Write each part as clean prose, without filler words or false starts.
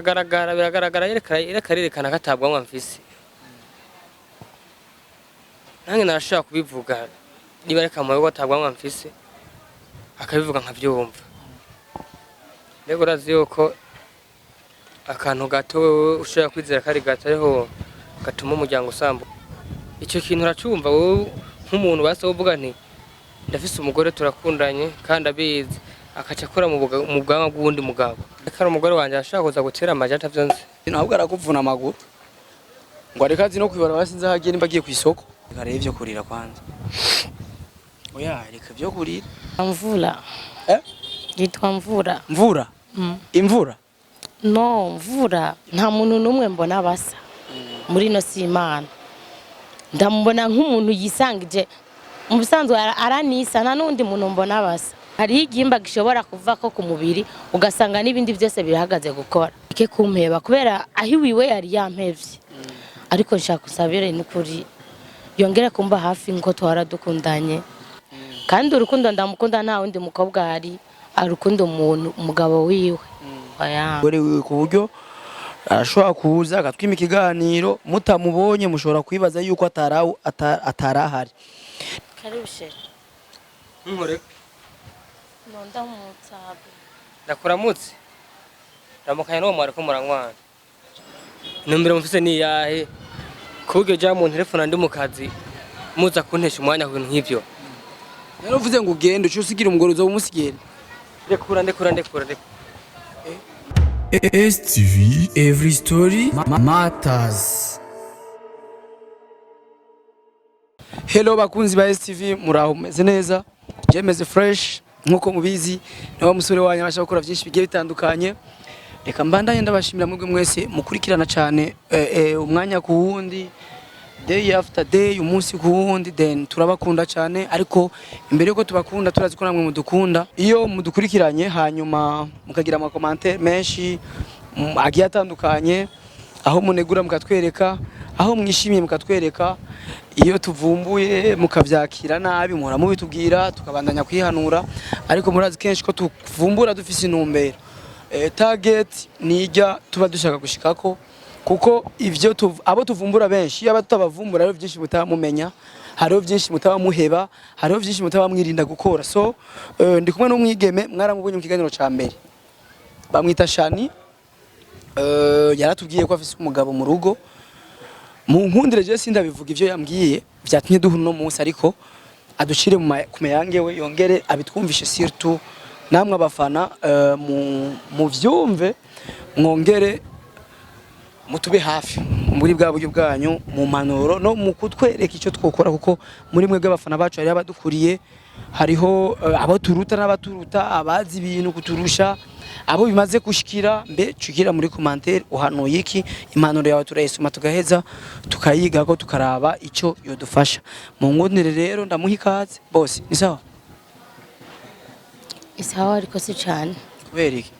biragaragara yerekana katabwa mfise nange narashaka kubivuga niba reka amaye ko atabwa mfise akabivuga nkabyumva rego razi yuko akantu gato ushaka kwizera kari gatareho gatuma umuryango usambuka icyo kintu uracumva wowe nk'umuntu basovuga nti ndafise umugore turakundanye kandi abizi akaca akora mu bwanwa bw'undi mugabo akara umugore wanje ashaka kuza gutera amaje atavyonze ntabwo arakuvuna amaguru ngo arekazi no kwibara basinze hagiye nimba agiye ku isoko karebe byo kurira kwanza oya reka byo kurira Mvura yitwa Mvura imvura no Mvura nta muntu numwe mbona basa muri no simana ndamubona nk'umuntu yisangije mu bisanzwe aranisa nta nundi muntu mbona basa hari igimba gishobora kuva ko ku mubiri ugasanga n'ibindi byose birahagaze gukora ike kumpeba kubera ahiwiwe yari yampevye ariko nshaka kusabire n'ukuri yongera kumba hafi ngo twara dukundanye kandi urukundo ndamukunda nta wundi mukobwa hari arukundo umuntu umugabo wiwe aya gore ku buryo arashobora kuza agatwima ikiganiro mutamubonye mushobora kwibaza yuko atarahari karibushe nkore nonda mutsabe ndakuramutse ramukanye no mwari ko muranywana numero mfise ni yahe kubyo ja mu telefone ndi mu kazi muza kuntesha umwanya ku bintu nk'ivyo rero uvuze ngo ugende ucu usigira umugore uzo umusigere ndekura STV every story matters. Hello bakunzi ba STV muraho meze neza jemeze fresh nkuko mubizi nawe musore wanyu abasha gukora byinshi bigiye bitandukanye reka mbandanye ndabashimira mwebwe mwese mukurikirana cyane umwanya ku wundi day after day umunsi ku wundi then turabakunda cyane ariko imbere yuko tubakunda turazi ko namwe mudukunda iyo mudukurikiranye hanyuma mukagira ama commentaire menshi agiye atandukanye aho munegura mukatwereka aho mwishimiye mukatwereka iyo tuvumbuye mukavyakira nabi muhora mubitubwira tukabandanya kwihanura ariko murazi kenshi ko tuvumbura dufise intumbero target nijya tuba dushaka gushikako kuko ivyo abo tuvumbura benshi yaba tutabavumbura rero byinshi mutamumenya hariho byinshi mutaba muheba hariho byinshi mutaba mwirinda gukora so ndi kumwe n'umwigeme mwaramubonye mu kiganiro ca mbere bamwita Shani yaratubwiye ko afise umugabo mu rugo mu nkundire je sindabivuga ivyo yambwiye vyatumye duhura no munsi ariko adushire ku meyange we yongere abitwumvishe surtout namwe abafana mu vyumve mwongere mutube hafi muri bwa buryo bwanyu mu manoro no mu kutwereka icyo twokora kuko muri mwebwe abafana bacu hari abadukuriye hariho abo turuta n'abaturuta abazi ibintu kuturusha abo bimaze gushikira mbe cukira muri commentaire uhanuye iki impanuro yawe turayisoma tugaheza tukayiga ko tukaraba icyo yodufasha mu ngundire rero ndamuha ikaze bose ni sawa isawa ariko si cyane kubera iki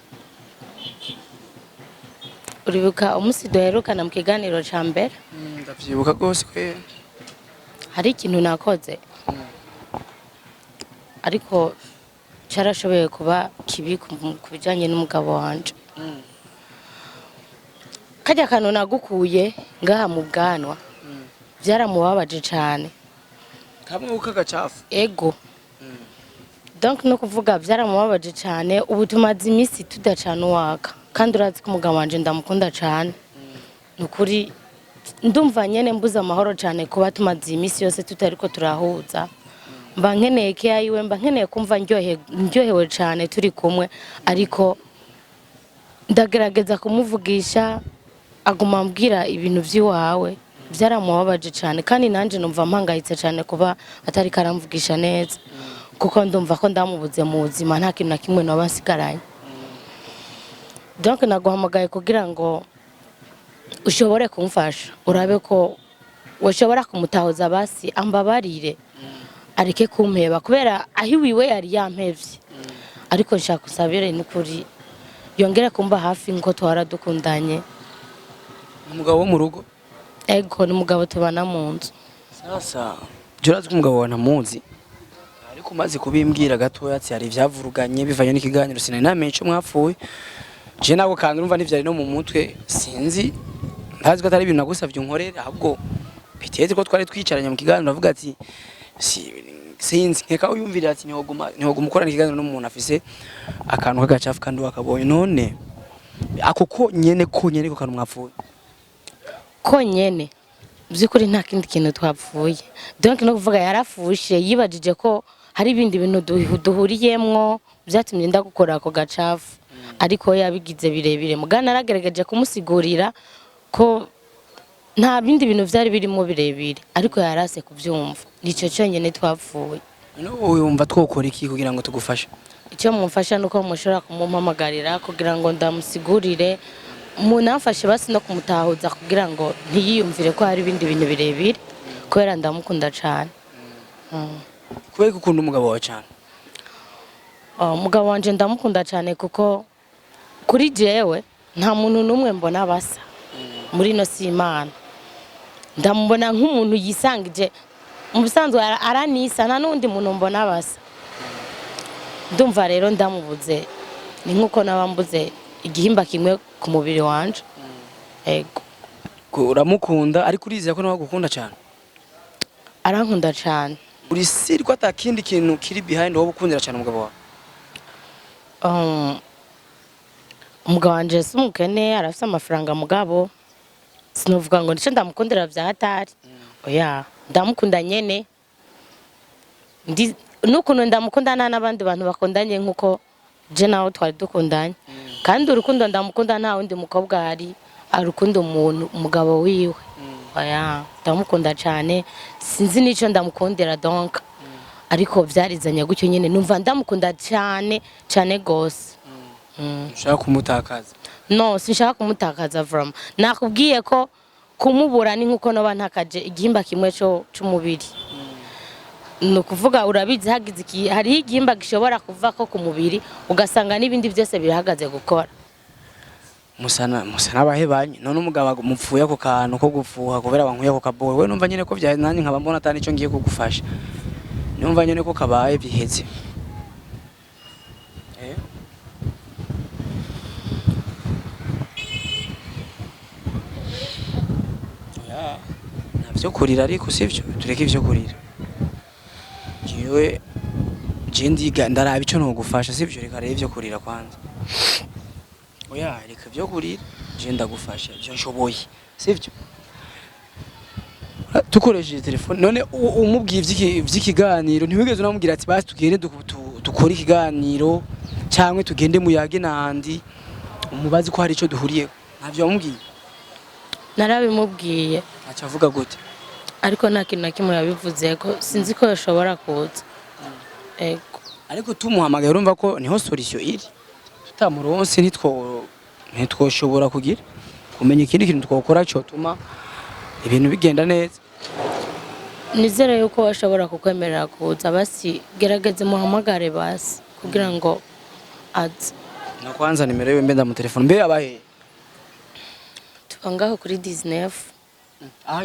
uribuka umunsi duherukana mu kiganiro ca mbere ndavyibuka gose kwe hari ikintu nakoze ariko carashoboye kuba kibi ku bijanye n'umugabo wanje kajya kantu nagukuye ngaha mu bwanwa byaramubabaje cyane kamwe ukagacafu ego donc no kuvuga byaramubabaje cyane ubu tumaze imisi tudacana uwaka kandi urazi ko umugabo wanje ndamukunda cyane nukuri ndumva nyene mbuza amahoro cyane kuba tumaze imisi yose tutariko turahuza mba nkeneye ke yiwe mba nkeneye kumva ndyohewe cyane turi kumwe ariko ndagerageza kumuvugisha aguma ambwira ibintu by'iwawe byaramubabaje cyane kandi nanje numva mpangayitse cyane kuba atari karamvugisha neza kuko ndumva ko ndamubuze mu buzima nta kintu na kimwe nabasigaranye donc naguhamagaye kugira ngo ushobore kumfasha urabe ko washobora kumutahoza basi ambabarire areke kumpeba kubera ahiwiwe yari yampevye ariko nshaka kusabire n'ukuri yongera kumba hafi ngo twara dukundanye umugabo wo mu rugo ego n'umugabo tubana mu nzu sasa jurazi ko umugabo wana muzi ariko maze kubimbwira gatoya ati hari ivyavuruganye bivanye n'ikiganiro sinari namenye ico mwapfuye je nako kandi urumva ntivyari no mu mutwe sinzi ntazi ko atari ibintu nagusavye unkorera ahubwo biteze ko twari twicaranye mu kiganiro avuga ati sinzi nkeka uyumvira ati ntihoguma ukorana ikiganiro n'umuntu afise akantu k'agacafu kandi wakabonye none ako konyene ko kantu mwapfuye konyene by'ukuri nta kindi kintu twapfuye donc no kuvuga yarafushe yibajije ko hari ibindi bintu duhuriyemwo byatumye ndagukora ako gacafu ariko yabigize birebire mugana naragerageje kumusigurira ko nta bindi bintu byari birimo birebire ariko yarase kubyumva nico cyonyene twapfuye uyumva twokora iki kugira ngo tugufashe icyo mumfasha nuko mushobora kumumpamagarira kugira ngo ndamusigurire munafashe basi no kumutahuza kugira ngo ntiyiyumvire ko hari ibindi bintu birebire kubera ndamukunda cyane kubera ukunda umugabo wawe cyane umugabo wanje ndamukunda cyane kuko kuri jewe nta muntu n'umwe mbona basa muri no simana ndamubona nk'umuntu yisangije mu bisanzwe aranisa nta n'undi muntu mbona basa ndumva rero ndamubuze ni nkuko nabambuze igihimba kimwe ku mubiri wanje ego uramukunda ariko urizera ko nawe gukunda cyane arankunda cyane uri siri ko atakindi kintu kiri behind wowe ukundira cyane umugabo wawe umugabo wanje si umukene arafite amafaranga mugabo sinovuga ngo nico ndamukundira vya hatari oya ndamukunda nyene nukuntu ndamukundana n'abandi bantu bakundanye nkuko je nawe twari dukundanye kandi urukundo ndamukunda nta wundi mukobwa hari arukunda umuntu umugabo wiwe oya ndamukunda cyane sinzi nico ndamukundira donc ariko vyarizanye gutyo nyene numva ndamukunda cyane cyane gose ushaka kumutakaza no sinshaka kumutakaza vraiment nakubwiye ko kumubura ni nkuko noba ntakaje igihimba kimwe cy'umubiri no kuvuga urabizi hagize iki hari igihimba gishobora kuva ko ku mubiri ugasanga n'ibindi byose birahagaze gukora musana abahebanye none umugabo mupfuye ako kantu ko gufuha kubera bankuye ako kabowe we numva nyene ko bya nanjye nkaba mbona atani cyo ngiye kugufasha numva nyene ko kabaye biheze navyo kurira ariko sivyo tureke ivyo kurira jewe ndiga ndaraba ico no gufasha sivyo reka rero ivyo kurira kwanza oya reka ivyo kurira je ndagufasha ivyo nshoboye sivyo tukoresheje telefone none umubwiye ivy'ikiganiro ntiwigeze unamubwira ati basi tugende dukora ikiganiro cyangwa tugende muyage nandi umubazi ko hari ico duhuriye ntavyo wamubwiye narabimubwiye acavuga gute ariko nta kintu na kimwe yabivuze ko sinzi ko yashobora kuza ego ariko tumuhamagaye urumva ko niho solution iri tutamuronse ntitwoshobora kugira kumenya ikindi kintu twokora cyo tuma ibintu bigenda neza nizere yuko washobora kukwemerera kuza basi gerageze muhamagare basi kugira ngo aze nakwanza nimero yiwe mbenda mu telefone mbe abahe tubangaho kuri 19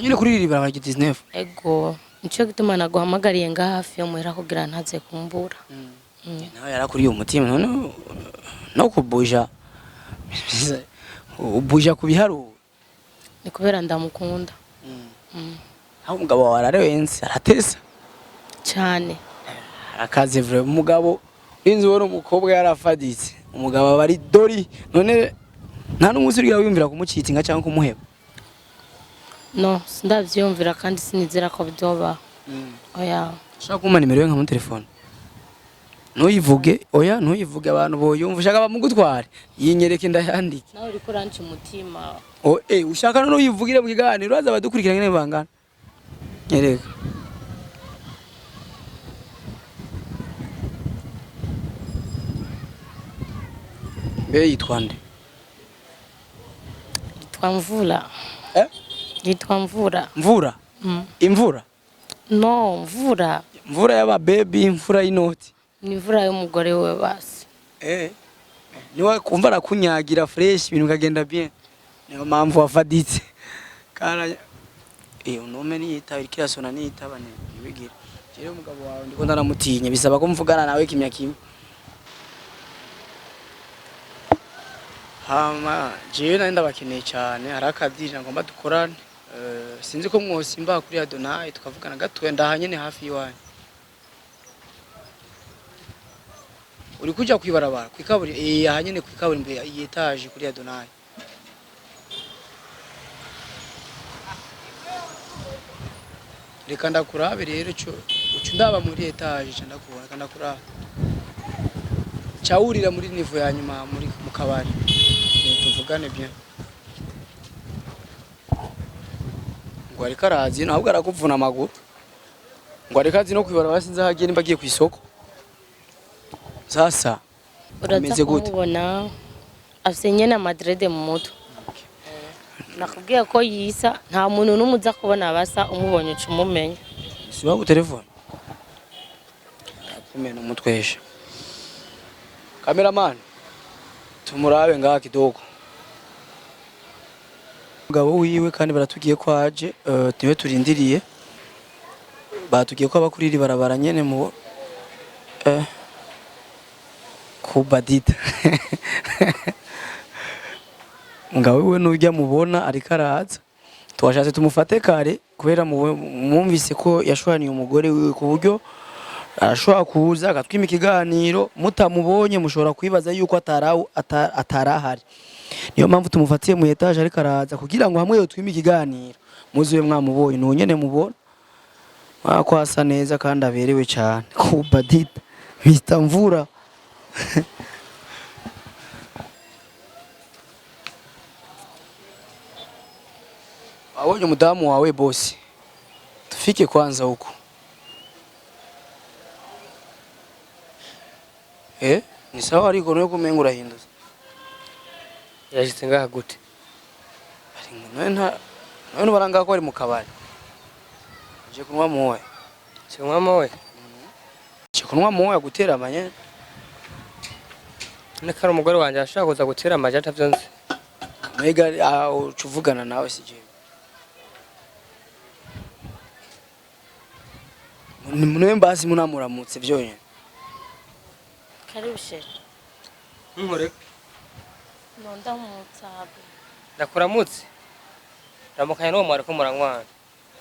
nyine kuri iri barabara 19 ego nico gituma naguhamagariye nga hafi yo muhera kugira ntaze kumbura nawe yarakuriye umutima none no kubuja ubuja kubiharu ni kubera ndamukunda aho umugabo wawe ararenze aratesa cyane arakaze vre umugabo inzi wari umukobwa yarafaditse umugabo bari dori none nta n'umunsi uri wiyumvira kumucitinga cyangwa kumuheba no sindavyumvira kandi sinizera ko bidoba oya shaka kuma nimero ye nka mu telefone ntuyivuge oya ntuyivuge abantu boyumva ushaka bamugutware yinyereke ndayandike nawe uriko ranci umutima ushaka no uyivugire mu kiganiro aza badukurikira ngene bangana nyereka be yitwande Mvura yitwa Mvura imvura no mvura y'aba baby imvura y'inoti ni imvura y'umugore we basi niwe kumva arakunyagira fresh ibintu kagenda bien niyo mpamvu wafaditse kana unome niyitaba ikirasona niyitaba nibigira rero umugabo wawe ndiko ndaramutinya bisaba ko mvugana nawe kimya kimwe hama jewe nari ndabakeneye cyane hari akadiri ngomba dukorane sinzi ko mwosimba kuri Adonai tukavugana gatoya ndahanye ne hafi yiwanyu uri kuja kwibarabara kwikaburi ahanye ne kwikaburi imbere etage kuri Adonai reka ndakurabe rero cyo ucu ndaba muri etage cyo ndakubona kandi ndakurabe cyawurira muri nivo ya nyuma muri mu kabari tuvugane bien ngo ariko arazi ntabwo arakuvuna amaguru ngo ariko azi no kwibara basinze hagiye nimba agiye ku isoko sasa uraza kubona afise nyene Madrid mu muto nakubwiye ko yisa nta muntu n'umuza kubona basa umubonye cumumenya siba ku telefone kumena umutwesha cameraman tumurabe ngaha kidogo umugabo wiwe kandi baratugiye ko aje niwe turindiriye batugiye ko abakuriri barabara nyene mu kubadita umugabo wiwe nujya mubona ariko araza twashatse tumufate kare kubera mwumvise ko yashwaniye umugore wiwe ku buryo arashobora kuza agatwima ikiganiro mutamubonye mushobora kwibaza yuko atarahari niyo mpamvu tumufatiye mu etage ariko araza kugira ngo hamwe yotwime ikiganiro muzuye mwamubonye nunyene mubona ko asa neza kandi aberewe cyane kubadita Mr Mvura abonye umudamu wawe bosi tufike kwanza huko ni sawa ariko no kumenga urahinduza yashitse ngaha gute none baranga ko ari mu kabari je kunwa moya je kunwa moya gutera amanye nekara umugore wanje ashaka kuza gutera amaje atavyonze mega ucuvugana nawe sije mwe mbasi munamuramutse byonye karibu shehe nkore nonda mutsabe ndakuramutse ramukanye no mwari ko muranywana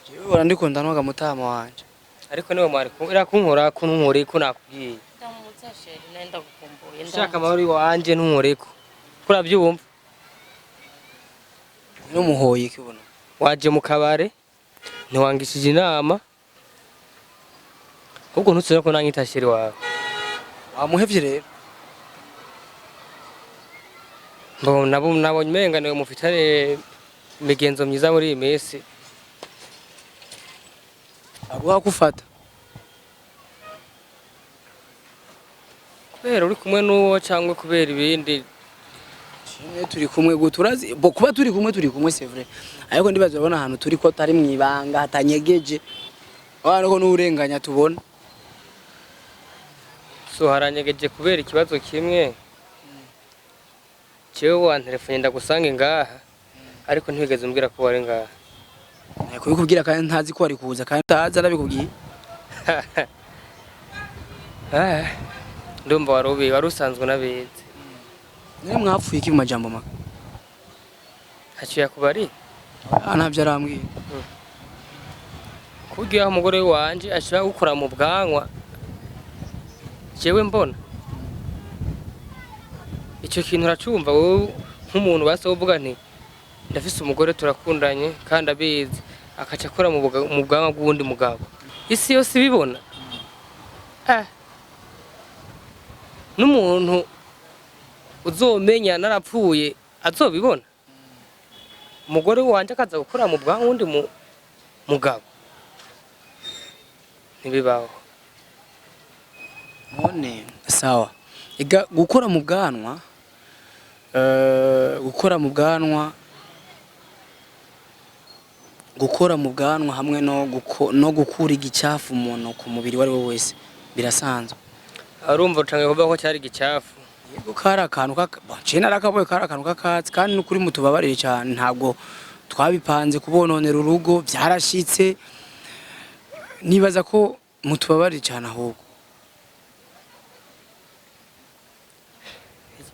jewe barandikunda noga mutama wanje ariko niwe mwari ko irakunkora ko nkore ko nakubwiye ndamutsa shehe nenda gukumbuye shaka amahoro wanje nkore ko kurabyumva no muhoye kibona waje mu kabare ntiwangishije inama ubwo ntutse ko nanyita shiri wawe wamuhevye rero nabonye umenga niwe mufitane imigenzo myiza muri iyi minsi aguha kufata kubera uri kumwe n'uwo cyangwa kubera ibindi kimwe turi kumwe guturazi bo kuba turi kumwe c'est vrai ariko ndibaza urabona ahantu turi ko tari mwibanga hatanyegeje abana ko n'urenganya tubona so haranyegeje kubera ikibazo kimwe jewe wa telefone ndagusange ngaha ariko ntigeze umbwira ko wari ngaha kubikubwira kandi ntazi ko wari kuza kandi taza arabikubwiye ndumva wari usanzwe nabizi nari mwapfuye iki mu majambo maka haciye kubari ntabyo arambwiye kugira umugore wanje ashaka gukora mu bwanwa jewe mbona icyo kintu uracumva wowe nk'umuntu basovuga nti ndafise umugore turakundanye kandi abizi akaca akora mu bwanwa bw'undi mugabo isi yose ibibona n'umuntu uzomenya narapfuye azobibona umugore wanje akaza gukora mu bwanwa wundi mugabo ntibibaho none sawa ega gukora mu bwanwa hamwe no gukura igicafu umuntu ku mubiri wari we wese birasanzwe arumva ucange kuvuga ko cyari igicafu yego kari akantu cena arakaboye kari akantu k'akatsi kandi n'ukuri mutubabarire cyane ntabwo twabipanze kubononera urugo byarashitse nibaza ko mutubabarire cyane ahubwo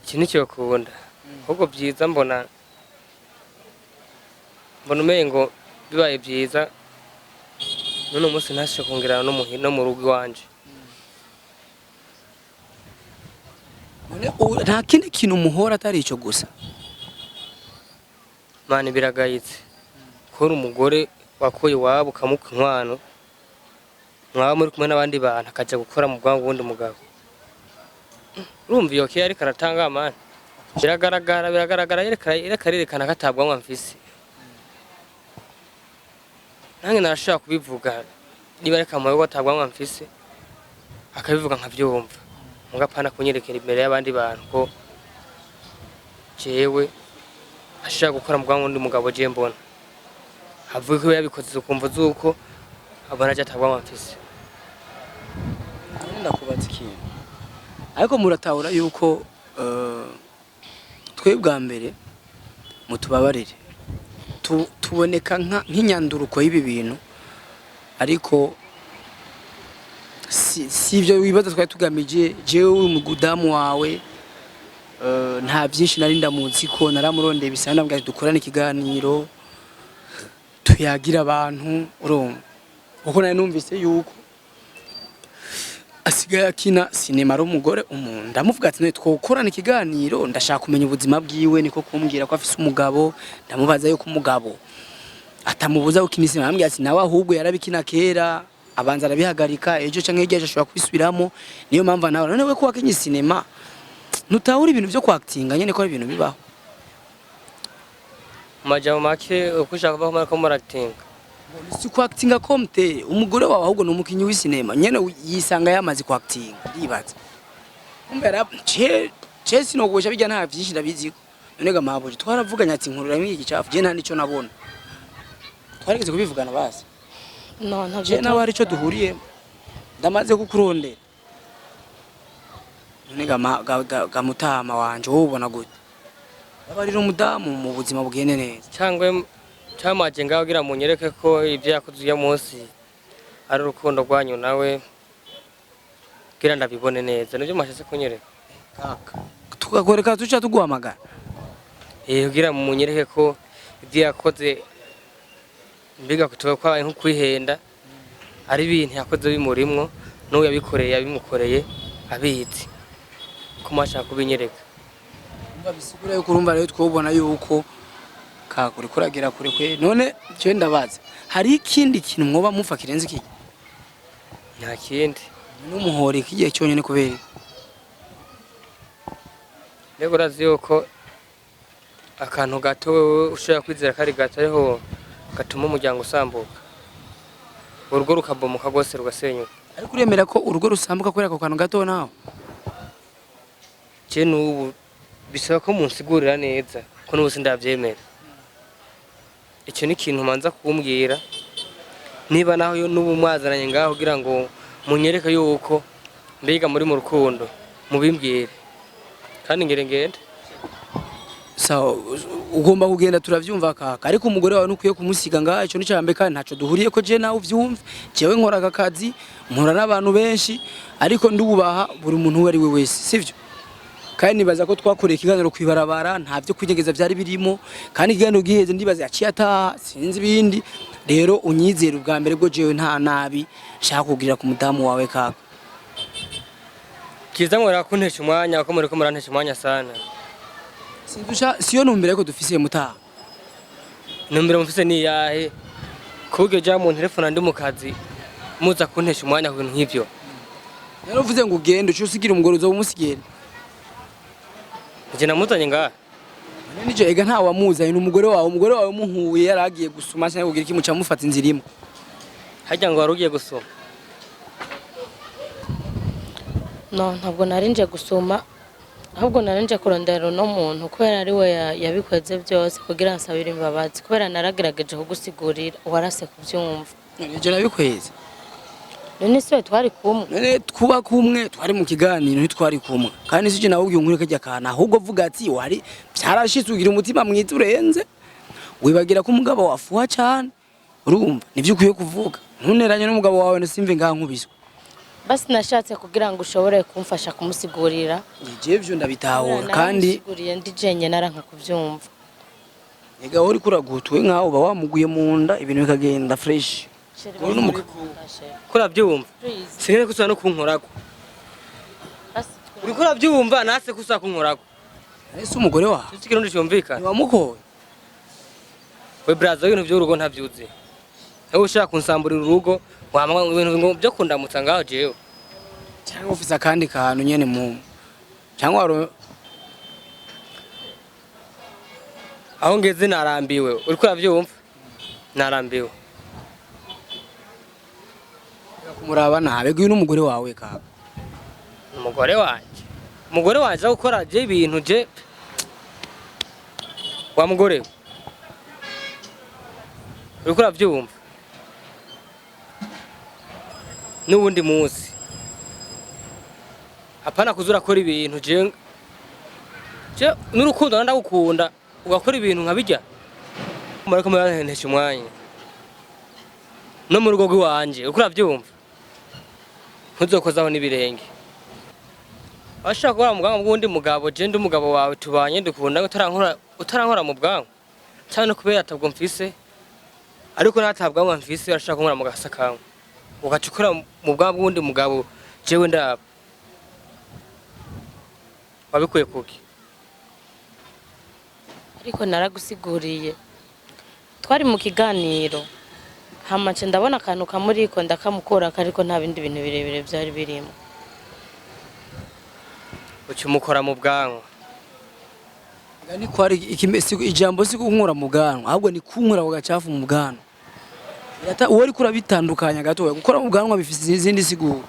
iki nicyo bakunda ahubwo byiza mbona umengo bibaye byiza none umunsi ntashe kongera no mu rugo iwanje. Nta kindi kintu umuhora atari ico gusa. Mani biragayitse kora umugore wakoye iwabo ukamuka inkwano mwaba muri kumwe n'abandi bantu akaja gukora mu bwangu wundi mugabo. Urumva iyo kiya ariko aratanga mani biragaragara yerekana ko atabwanwa mfise. Nange narashaka kubivuga niba reka amawe ko atabwanwa mfise akabivuga nkavyumva mugapana kunyerekera imbere y'abandi bantu ko jewe ashaka gukora mu bwangu wundi mugabo je mbona havuye ko yabikoze ukumva zuko abana aje atabwanwa mfise. Ndakubaza ikintu ariko muratahura yuko twe bwa mbere mutubabarire tuboneka nk'inyanduruko y'ibi bintu ariko si ibyo wibaza twari tugamije. Jewe umugudamu wawe nta byinshi nari ndamuzi ko naramurondeye bisa nabwo dukorana ikiganiro tuyagira abantu urumva kuko nari numvise yuko asigaye akina sinema ari umugore umuntu ndamuvuga ati twokorana ikiganiro ndashaka kumenya ubuzima bwiwe niko kumbwira ko afise umugabo ndamubaza yuko umugabo atamubuza gukina sinema ambwira ati nawe ahubwo yarabikina kera abanza arabihagarika ejo canke ejo ashobora kwisubiramo niyo mpamvu nawe none we ko wakinye sinema nutahura ibintu byo kwactinga nyene ko ari ibintu bibaho Majabo make ukushaka kuva ko acting si kwactinga komte umugore wawe ahubwo numukinyi w'isinema nyene yisanga yamaze kwactinga ndibaza umbera je sinogosha bijya nta byinshi ndabiziko none ga maboje twaravuganya ati nkurura miki gicafu je nta nico nabona twarigeze kubivugana basi no ntabyo je nawe arico duhuriye ndamaze kukurondera none ga mutama wanje wowe ubona gute abarira umudamu mu buzima bugende neza cyangwa cyamaje ngaho gira munyereke ko ibyo yakoze uya munsi ari urukundo rwanyu nawe gira ndabibone neza nibyo mashase kunyereka kaka tukagoreka tuca tuguhamagara gira munyereke ko ibyo yakoze mbiga kutuka kwa nko kwihenda ari ibintu yakoze bimurimwo no yabimukoreye abizi ko mashaka kubinyereka bisigura yuko urumva rero twobona yuko kakuri kuragira kure kwe none cyo ndabaza hari ikindi kintu mwoba mufa kirenze iki nta kindi n'umuhore kigiye cyonyene kubera rego urazi yuko akantu gato ushaka kwizera kari gato ariho gatuma umuryango usambuka urugo rukabomoka rwose rugasenyuka ariko uremera ko urugo rusambuka kubera ako kantu gato nawe je n'ubu bisaba ko munsigurira neza ko n'ubu sindavyemera. Icyo ni ikintu manza kumbwira niba naho n'ubu mwazaranye ngaho kugira ngo munyereke yuko mbiga muri mu rukundo mubimbwire kandi ngende sawa ugomba kugenda turavyumva kaka ariko umugore wawe nukwiye kumusiga ngaho icyo ni cyambe kandi ntaco duhuriye ko je nawe uvyumva jewe nkora akazi mpura n'abantu benshi ariko ndububaha buri muntu uwo ari we wese sivyo kandi nibaza ko twakoreye ikiganiro kwibarabara nta byo kwinyegeza byari birimo kandi ikiganiro giheze ndibaza yaciye ataha sinzi ibindi rero unyizera ubwa mbere bwo jewe nta nabi shaka kugira ku mudamu wawe kaka kiza mwera kuntesha umwanya ko muri ko murantesha umwanya sana siyo numbere ko dufise mutaha numbere mufise ni yahe kubwe ja mu telefone ndi mu kazi muza kuntesha umwanya ku bintu nk'ivyo rero uvuze ngo ugende cyo usigira umugore uzo umusigere je namuzanye ngaha nije ega nta wamuzanye n'umugore wawe muhuye yaragiye gusuma cyangwa kugira ikimuca mufata inzira imwe hajya ngo warugiye gusoma no ntabwo narinje gusoma ahubwo narinje kurondera no muntu kubera ari we yabikoze byose kugira asabira imbabazi kubera naragerageje kugusigurira warase kubyumva nije nabikweze none se twari kumwe none twuba kumwe twari mu kiganiro ntitwari kumwe kandi sije nawe ugiye nkuri kajya kana ahubwo vuga ati wari byarashitse ugira umutima mwiza urenze wibagira ko umugabo wafuha cyane urumva nivyo ukwiye kuvuga ntuneranye n'umugabo wawe nsimve ngaha nkubiswe basi nashatse kugira ngo ushobore kumfasha kumusigurira je byo ndabitahura kandi ndi jenye naranka kuvyumva ega uri kuragutwe nkaho uba wamuguye mu nda ibintu bikagenda fresh kura byumva sinene kusa no kunkorako uri kura byumva nase kusa kunkorako ese umugore wa tukirundi cyumvikana wamukoye we brazo ibintu by'urugo ntabyuze aho ushaka kunsamburira urugo wamwa ibintu byo kundamutsa ngaho jewe cyangwa ufise akandi kantu nyene mu cyangwa aho ngeze narambiwe uri kura byumva narambiwe kumuraba nabe gwi n'umugore wawe ka umugore wanje gukora je ibintu je wa mugore uri kura byumva n'ubundi munsi apana kuzura kora ibintu je n'urukundo ndagukunda ugakora ibintu nkabijya mariko murantesha umwanya no mu rugo rw'iwanje ukura byumva ntuzokozaho n'ibirenge ashaka gukora mu bwanwa bw'undi mugabo je ndi umugabo wawe tubanye dukunda utarankora mu bwanwa cyane kubera atabwo mfise ariko natabwa mfise arashaka kunkora mu gasakamo ugacukura mu bwanwa bw'undi mugabo jewe ndaba wabikuye kuki ariko naragusiguriye twari mu kiganiro hamace ndabona akantu kamuriko ndakamukora ariko nta bindi bintu birebire byari birimo ucumukora mu bwanwa ni kwari ijambo si kunkura mu bwanwa ahubwo ni kunkura ugacafu mu bwanwa uwo ari kurabitandukanya gato gukora mu bwanwa bifite izindi siguro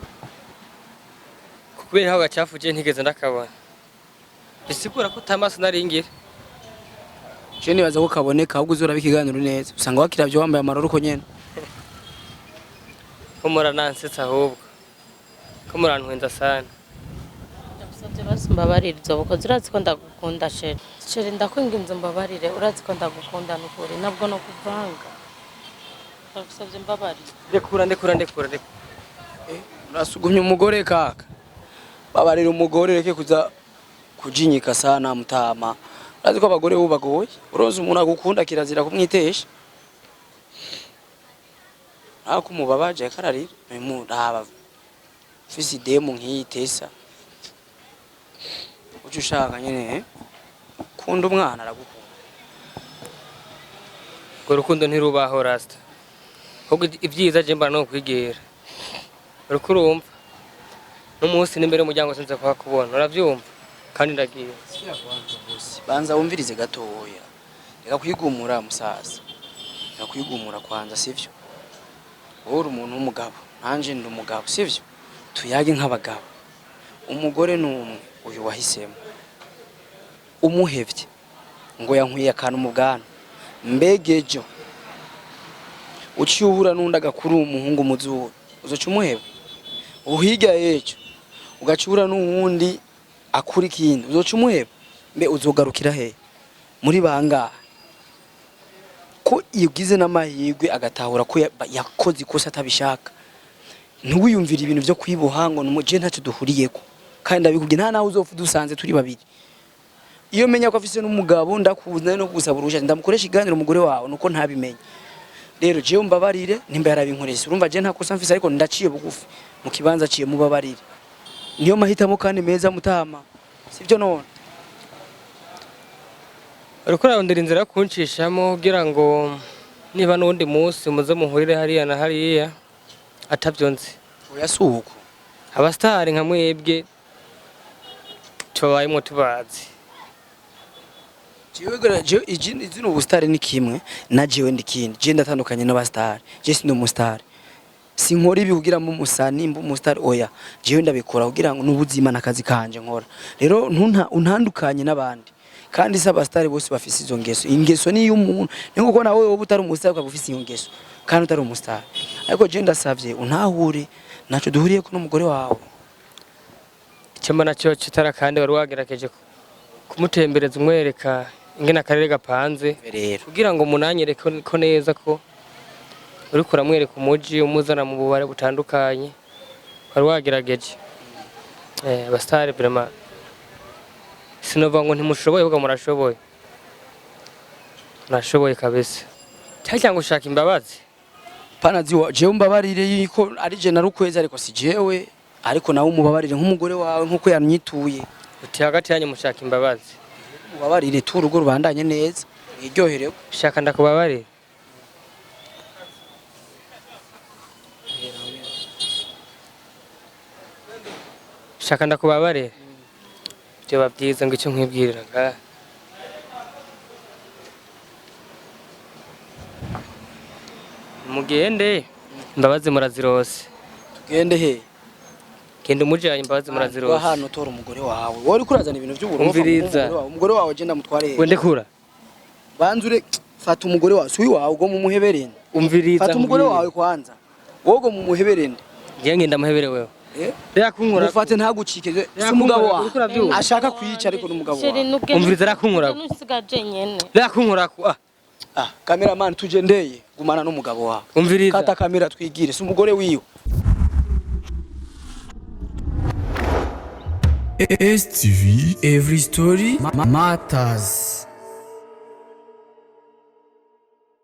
kubera aho gacafu je ntigeze ndakabona bisigura ko tamaso naringira je nibaza ko kaboneka ahubwo uzora bikiganiro neza usanga wakiravyo wambaye amaroro uko nyene ko muranansetsa ahubwo ko murantwenza sana ndagusabye basi mbabarire uzobukoze urazi ko ndagukunda shere ndakwinginze mbabarire urazi ko ndagukunda n'ukuri nabwo no kuvanga ndagusabye mbabarire ndekura urasugumye umugore kaka babarira umugore reke kuza kujinyika sana mutama urazi ko abagore bubagoye uronze umuntu agukunda kirazira kumwitesha ako mubabaje akararira muraba fisi demo nkiyitesa ucu ushaka nyene kunda umwana aragukunda ngo rukundo ntirubaho rasta ahubwo ibyiza je mbana no kwigera uriko urumva n'umunsi n'imbere y'umuryango sinze kubona uravyumva kandi ndagiye banza wumvirize gatoya reka kwigumura musaza reka kwigumura kwanza sivyo wowe umuntu w'umugabo nanje ndi umugabo sivyo tuyage nk'abagabo umugore n'umwe uyu wahisemo umuhevye ngo yankwiye akantu mu bwana mbegejo ucyubura nunda gakuru umuhungu muzuru uzoca umuheba uhiga yejo ugacubura n'uwundi akuri kindi uzoca umuheba mbe uzogarukira he muri banga ko yugize n'amahirwe agatahura ko yakoze ikosa atabishaka ntuwiyumvira ibintu byo kwibohango n'umuje ntacyo duhuriyeko kandi ndabikubye nta nawe uzofu dusanze turi babiri iyo menya ko afise n'umugabo ndakuza no gusaba uruhushya ndamukoresha iganiro umugore wawe nuko ntabimenye rero jewe mbabarire nimba yarabinkoresha urumva je nta kosa mfise ariko ndaciye bugufi mu kibanza ciye mubabarire niyo mahitamo kandi meza mutama sivyo none uriko urarondera inzira yo kunshishamo kugira ngo niba n'undi munsi muze muhurire hariya na hariya atavyo nzi oya suko abastari nka mwebwe tubayemo tubazi jewe izino ubustari ni kimwe na jewe ndikindi je ndatandukanye n'abastari je sindi umustar sinkora ibi kugira mu musani mbu umustar oya jewe ndabikora kugira ngo n'ubuzima nakazi kanje nkora rero untandukanye n'abandi kandi se abastari bose bafise izo ngeso ingeso ni y'umuntu niko ko nawe wowe utari umustar ukabufise iyo ngeso kandi utari umustar ariko je ndasavye untahure naco duhuriye ko n'umugore wawe cyamba nacyo kitara kandi wari wagerageje kumutembereza umwereka ingena akarere gapanze kugira ngo munanyereke ko neza ko uri kuramwereka umuji umuzana mu bubare butandukanye wari wagerageje abasitari vraiment sinova ngo ntimushoboye ahubwo murashoboye kabisa cyangwa ushaka imbabazi pana ziwa jewe mbabarire yuko ari je narukweza ariko si jewe ariko nawe umubabarire nk'umugore wawe nkuko yanyituye uti hagati yanyu mushaka imbabazi mubabarire tu urugo rubandanye neza iryoherewe shaka ndakubabarire shaka ndakubabarire byo babyiza ngo icyo nkwibwiriraga mugende imbabazi murazirose tugende he genda umujanye imbabazi murazirose wa hano tora umugore wawe wowe uri kurazana ibintu by'uburofa umviriza umugore wawe genda mutware he wende kura banzure fata umugore wawe suyi wawe ugo mu muheberende umviriza fata umugore wawe kwanza wowe mu muheberende ngiye ndamuhebere wewe reka kunkura mufate ntagucike si umugabo wawe ashaka kwiyica ariko n'umugabo wawe umviriza rakunkura nusigaje nyene reka kunkura ku cameraman tuje ndeye gumana n'umugabo wawe umviriza kata kamera twigire si umugore wiwe STV, every story matters.